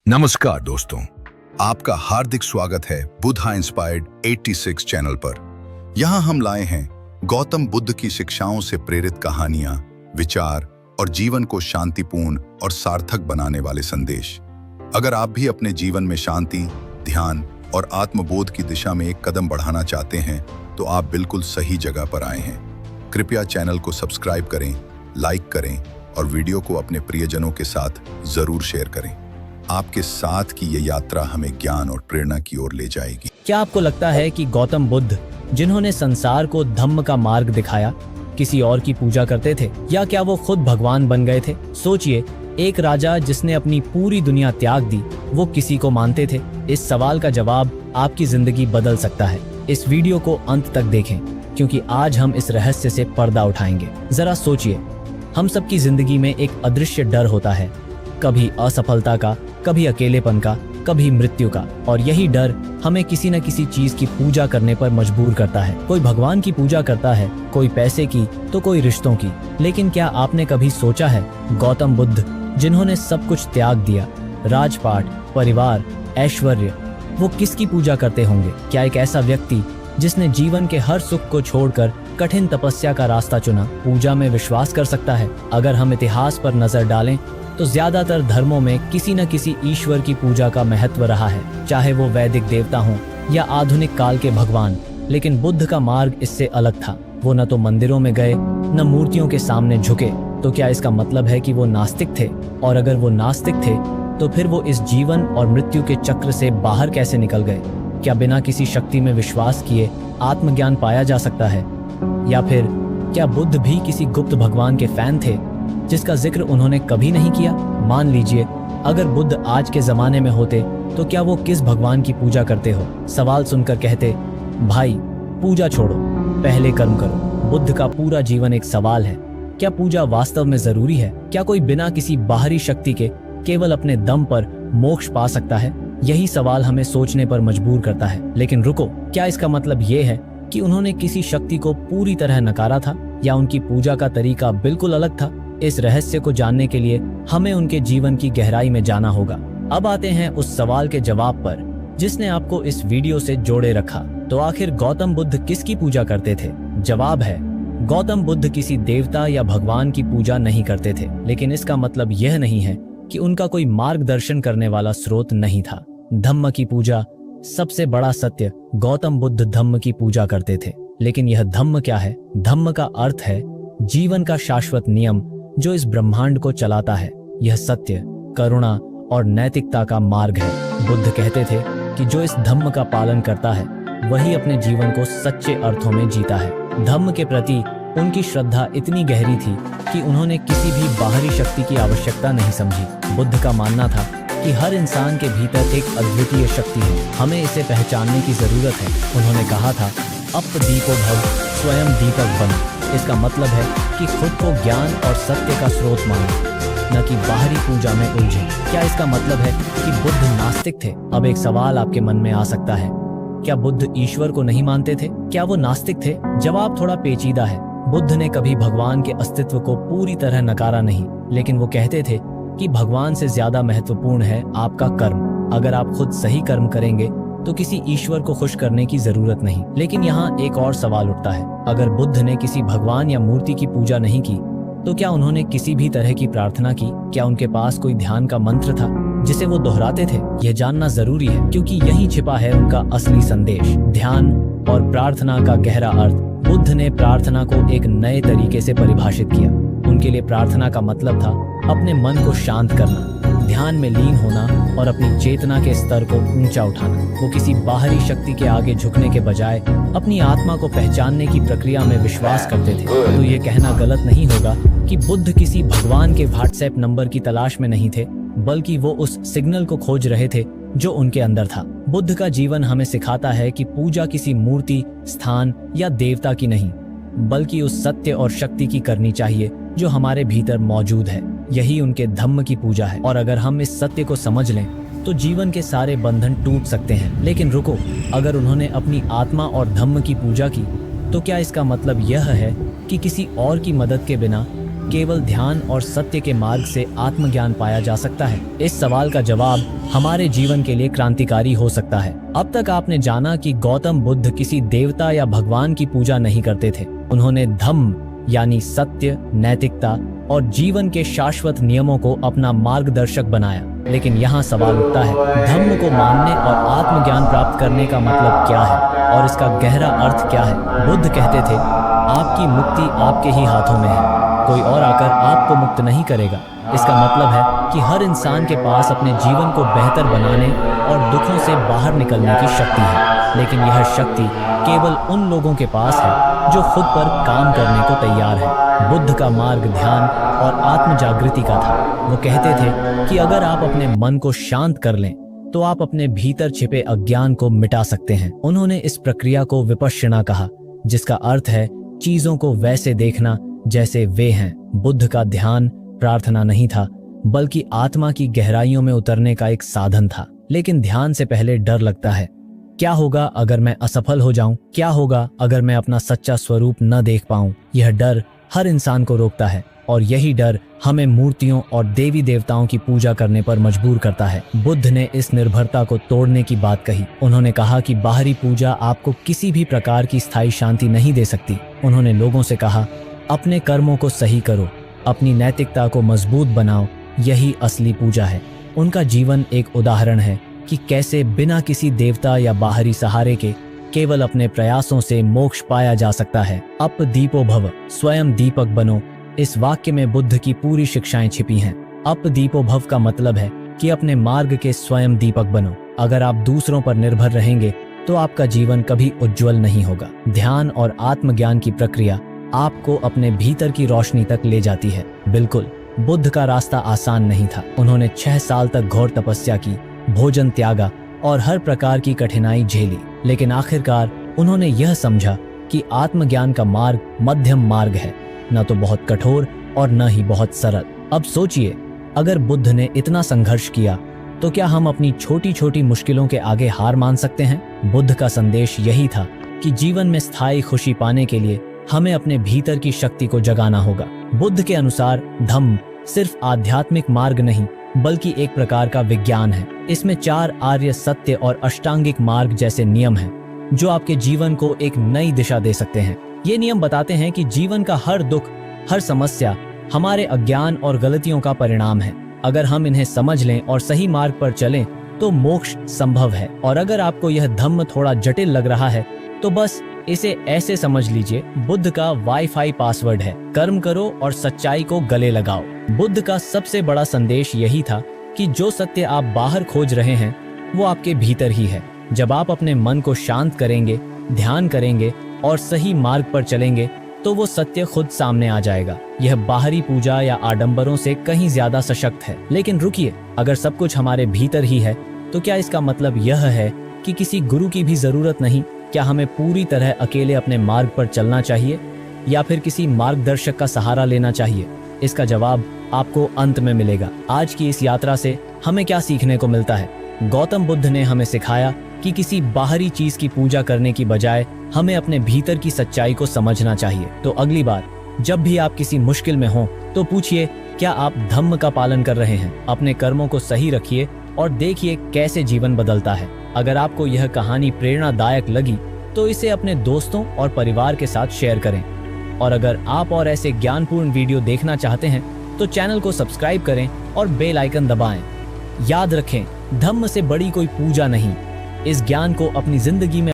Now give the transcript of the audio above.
नमस्कार दोस्तों, आपका हार्दिक स्वागत है बुद्धा इंस्पायर्ड 86 चैनल पर। यहाँ हम लाए हैं गौतम बुद्ध की शिक्षाओं से प्रेरित कहानियां, विचार और जीवन को शांतिपूर्ण और सार्थक बनाने वाले संदेश। अगर आप भी अपने जीवन में शांति, ध्यान और आत्मबोध की दिशा में एक कदम बढ़ाना चाहते हैं तो आप बिल्कुल सही जगह पर आए हैं। कृपया चैनल को सब्सक्राइब करें, लाइक करें और वीडियो को अपने प्रियजनों के साथ जरूर शेयर करें। आपके साथ की ये यात्रा हमें ज्ञान और प्रेरणा की ओर ले जाएगी। क्या आपको लगता है कि गौतम बुद्ध, जिन्होंने संसार को धम्म का मार्ग दिखाया, किसी और की पूजा करते थे, या क्या वो खुद भगवान बन गए थे? सोचिए, एक राजा जिसने अपनी पूरी दुनिया त्याग दी, वो किसी को मानते थे? इस सवाल का जवाब आपकी जिंदगी बदल सकता है। इस वीडियो को अंत तक देखें, क्योंकि आज हम इस रहस्य से पर्दा उठाएंगे। जरा सोचिए, हम सबकी जिंदगी में एक अदृश्य डर होता है, कभी असफलता का, कभी अकेलेपन का, कभी मृत्यु का, और यही डर हमें किसी न किसी चीज की पूजा करने पर मजबूर करता है। कोई भगवान की पूजा करता है, कोई पैसे की, तो कोई रिश्तों की। लेकिन क्या आपने कभी सोचा है, गौतम बुद्ध, जिन्होंने सब कुछ त्याग दिया, राजपाट, परिवार, ऐश्वर्य, वो किसकी पूजा करते होंगे? क्या एक ऐसा व्यक्ति जिसने जीवन के हर सुख को छोड़कर कठिन तपस्या का रास्ता चुना, पूजा में विश्वास कर सकता है? अगर हम इतिहास पर नजर डालें तो ज्यादातर धर्मों में किसी न किसी ईश्वर की पूजा का महत्व रहा है, चाहे वो वैदिक देवता हों या आधुनिक काल के भगवान। लेकिन बुद्ध का मार्ग इससे अलग था। वो न तो मंदिरों में गए, न मूर्तियों के सामने झुके। तो क्या इसका मतलब है कि वो नास्तिक थे? और अगर वो नास्तिक थे तो फिर वो इस जीवन और मृत्यु के चक्र से बाहर कैसे निकल गए? क्या बिना किसी शक्ति में विश्वास किए आत्मज्ञान पाया जा सकता है? या फिर क्या बुद्ध भी किसी गुप्त भगवान के फैन थे जिसका जिक्र उन्होंने कभी नहीं किया? मान लीजिए, अगर बुद्ध आज के जमाने में होते तो क्या वो किस भगवान की पूजा करते हो? सवाल सुनकर कहते, भाई पूजा छोड़ो, पहले कर्म करो। बुद्ध का पूरा जीवन एक सवाल है, क्या पूजा वास्तव में जरूरी है? क्या कोई बिना किसी बाहरी शक्ति के केवल अपने दम पर मोक्ष पा सकता है? यही सवाल हमें सोचने पर मजबूर करता है। लेकिन रुको, क्या इसका मतलब ये है कि उन्होंने किसी शक्ति को पूरी तरह नकारा था, या उनकी पूजा का तरीका बिल्कुल अलग था? इस रहस्य को जानने के लिए हमें उनके जीवन की गहराई में जाना होगा। अब आते हैं उस सवाल के जवाब पर जिसने आपको इस वीडियो से जोड़े रखा। तो आखिर गौतम बुद्ध किसकी पूजा करते थे? जवाब है, गौतम बुद्ध किसी देवता या भगवान की पूजा नहीं करते थे। लेकिन इसका मतलब यह नहीं है कि उनका कोई मार्गदर्शन करने वाला स्रोत नहीं था। धम्म की पूजा, सबसे बड़ा सत्य, गौतम बुद्ध धम्म की पूजा करते थे। लेकिन यह धम्म क्या है? धम्म का अर्थ है जीवन का शाश्वत नियम जो इस ब्रह्मांड को चलाता है। यह सत्य, करुणा और नैतिकता का मार्ग है। बुद्ध कहते थे कि जो इस धम्म का पालन करता है वही अपने जीवन को सच्चे अर्थों में जीता है। धम्म के प्रति उनकी श्रद्धा इतनी गहरी थी कि उन्होंने किसी भी बाहरी शक्ति की आवश्यकता नहीं समझी। बुद्ध का मानना था कि हर इंसान के भीतर एक अद्वितीय शक्ति है, हमें इसे पहचानने की जरूरत है। उन्होंने कहा था, अप दीपो भव, स्वयं दीपक बनो। इसका मतलब है कि खुद को ज्ञान और सत्य का स्रोत माने, न कि बाहरी पूजा में उलझे। क्या इसका मतलब है कि बुद्ध नास्तिक थे? अब एक सवाल आपके मन में आ सकता है, क्या बुद्ध ईश्वर को नहीं मानते थे? क्या वो नास्तिक थे? जवाब थोड़ा पेचीदा है। बुद्ध ने कभी भगवान के अस्तित्व को पूरी तरह नकारा नहीं, लेकिन वो कहते थे कि भगवान से ज्यादा महत्वपूर्ण है आपका कर्म। अगर आप खुद सही कर्म करेंगे तो किसी ईश्वर को खुश करने की जरूरत नहीं। लेकिन यहाँ एक और सवाल उठता है, अगर बुद्ध ने किसी भगवान या मूर्ति की पूजा नहीं की तो क्या उन्होंने किसी भी तरह की प्रार्थना की? क्या उनके पास कोई ध्यान का मंत्र था जिसे वो दोहराते थे? यह जानना जरूरी है, क्योंकि यही छिपा है उनका असली संदेश। ध्यान और प्रार्थना का गहरा अर्थ। बुद्ध ने प्रार्थना को एक नए तरीके से परिभाषित किया। उनके लिए प्रार्थना का मतलब था अपने मन को शांत करना, ध्यान में लीन होना और अपनी चेतना के स्तर को ऊंचा उठाना। वो किसी बाहरी शक्ति के आगे झुकने के बजाय अपनी आत्मा को पहचानने की प्रक्रिया में विश्वास करते थे। तो ये कहना गलत नहीं होगा कि बुद्ध किसी भगवान के व्हाट्सएप नंबर की तलाश में नहीं थे, बल्कि वो उस सिग्नल को खोज रहे थे जो उनके अंदर था। बुद्ध का जीवन हमें सिखाता है कि पूजा किसी मूर्ति, स्थान या देवता की नहीं, बल्कि उस सत्य और शक्ति की करनी चाहिए जो हमारे भीतर मौजूद है। यही उनके धम्म की पूजा है। और अगर हम इस सत्य को समझ लें तो जीवन के सारे बंधन टूट सकते हैं। लेकिन रुको, अगर उन्होंने अपनी आत्मा और धम्म की पूजा की तो क्या इसका मतलब यह है कि किसी और की मदद के बिना केवल ध्यान और सत्य के मार्ग से आत्मज्ञान पाया जा सकता है? इस सवाल का जवाब हमारे जीवन के लिए क्रांतिकारी हो सकता है। अब तक आपने जाना कि गौतम बुद्ध किसी देवता या भगवान की पूजा नहीं करते थे। उन्होंने धम्म यानी सत्य, नैतिकता और जीवन के शाश्वत नियमों को अपना मार्गदर्शक बनाया। लेकिन यहाँ सवाल उठता है, धम्म को मानने और आत्मज्ञान प्राप्त करने का मतलब क्या है और इसका गहरा अर्थ क्या है? बुद्ध कहते थे, आपकी मुक्ति आपके ही हाथों में है, कोई और आकर आपको मुक्त नहीं करेगा। इसका मतलब है कि हर इंसान के पास अपने जीवन को बेहतर बनाने और दुखों से बाहर निकलने की शक्ति है, लेकिन यह शक्ति केवल उन लोगों के पास है जो खुद पर काम करने को तैयार है। बुद्ध का मार्ग ध्यान और आत्म जागृति का था। वो कहते थे कि अगर आप अपने मन को शांत कर लें तो आप अपने भीतर छिपे अज्ञान को मिटा सकते हैं। उन्होंने इस प्रक्रिया को विपश्यना कहा, जिसका अर्थ है चीजों को वैसे देखना जैसे वे हैं। बुद्ध का ध्यान प्रार्थना नहीं था, बल्कि आत्मा की गहराइयों में उतरने का एक साधन था। लेकिन ध्यान से पहले डर लगता है। क्या होगा अगर मैं असफल हो जाऊं? क्या होगा अगर मैं अपना सच्चा स्वरूप न देख पाऊं? यह डर हर इंसान को रोकता है और यही डर हमें मूर्तियों और देवी देवताओं की पूजा करने पर मजबूर करता है। बुद्ध ने इस निर्भरता को तोड़ने की बात कही। उन्होंने कहा कि बाहरी पूजा आपको किसी भी प्रकार की स्थायी शांति नहीं दे सकती। उन्होंने लोगों से कहा, अपने कर्मों को सही करो, अपनी नैतिकता को मजबूत बनाओ, यही असली पूजा है। उनका जीवन एक उदाहरण है कि कैसे बिना किसी देवता या बाहरी सहारे के केवल अपने प्रयासों से मोक्ष पाया जा सकता है। अप दीपो भव, स्वयं दीपक बनो। इस वाक्य में बुद्ध की पूरी शिक्षाएं छिपी हैं। अप दीपो भव का मतलब है कि अपने मार्ग के स्वयं दीपक बनो। अगर आप दूसरों पर निर्भर रहेंगे तो आपका जीवन कभी उज्जवल नहीं होगा। ध्यान और आत्मज्ञान की प्रक्रिया आपको अपने भीतर की रोशनी तक ले जाती है। बिल्कुल, बुद्ध का रास्ता आसान नहीं था। उन्होंने 6 साल तक घोर तपस्या की, भोजन त्यागा और हर प्रकार की कठिनाई झेली, लेकिन आखिरकार उन्होंने यह समझा कि आत्मज्ञान का मार्ग मध्यम मार्ग है, न तो बहुत कठोर और न ही बहुत सरल। अब सोचिए, अगर बुद्ध ने इतना संघर्ष किया तो क्या हम अपनी छोटी छोटी मुश्किलों के आगे हार मान सकते हैं? बुद्ध का संदेश यही था कि जीवन में स्थायी खुशी पाने के लिए हमें अपने भीतर की शक्ति को जगाना होगा। बुद्ध के अनुसार धम्म सिर्फ आध्यात्मिक मार्ग नहीं, बल्कि एक प्रकार का विज्ञान है। इसमें 4 आर्य सत्य और अष्टांगिक मार्ग जैसे नियम हैं, जो आपके जीवन को एक नई दिशा दे सकते हैं। ये नियम बताते हैं कि जीवन का हर दुख, हर समस्या हमारे अज्ञान और गलतियों का परिणाम है। अगर हम इन्हें समझ लें और सही मार्ग पर चलें तो मोक्ष संभव है। और अगर आपको यह धम्म थोड़ा जटिल लग रहा है तो बस इसे ऐसे समझ लीजिए, बुद्ध का वाईफाई पासवर्ड है, कर्म करो और सच्चाई को गले लगाओ। बुद्ध का सबसे बड़ा संदेश यही था कि जो सत्य आप बाहर खोज रहे हैं वो आपके भीतर ही है। जब आप अपने मन को शांत करेंगे, ध्यान करेंगे और सही मार्ग पर चलेंगे तो वो सत्य खुद सामने आ जाएगा। यह बाहरी पूजा या आडंबरों से कहीं ज्यादा सशक्त है। लेकिन रुकिए, अगर सब कुछ हमारे भीतर ही है तो क्या इसका मतलब यह है कि किसी गुरु की भी जरूरत नहीं? क्या हमें पूरी तरह अकेले अपने मार्ग पर चलना चाहिए या फिर किसी मार्गदर्शक का सहारा लेना चाहिए? इसका जवाब आपको अंत में मिलेगा। आज की इस यात्रा से हमें क्या सीखने को मिलता है? गौतम बुद्ध ने हमें सिखाया कि किसी बाहरी चीज की पूजा करने की बजाय हमें अपने भीतर की सच्चाई को समझना चाहिए। तो अगली बार जब भी आप किसी मुश्किल में हो तो पूछिए, क्या आप धम्म का पालन कर रहे हैं? अपने कर्मों को सही रखिए और देखिए कैसे जीवन बदलता है। अगर आपको यह कहानी प्रेरणादायक लगी तो इसे अपने दोस्तों और परिवार के साथ शेयर करें। और अगर आप और ऐसे ज्ञानपूर्ण वीडियो देखना चाहते हैं तो चैनल को सब्सक्राइब करें और बेल आइकन दबाएं। याद रखें, धम्म से बड़ी कोई पूजा नहीं। इस ज्ञान को अपनी जिंदगी में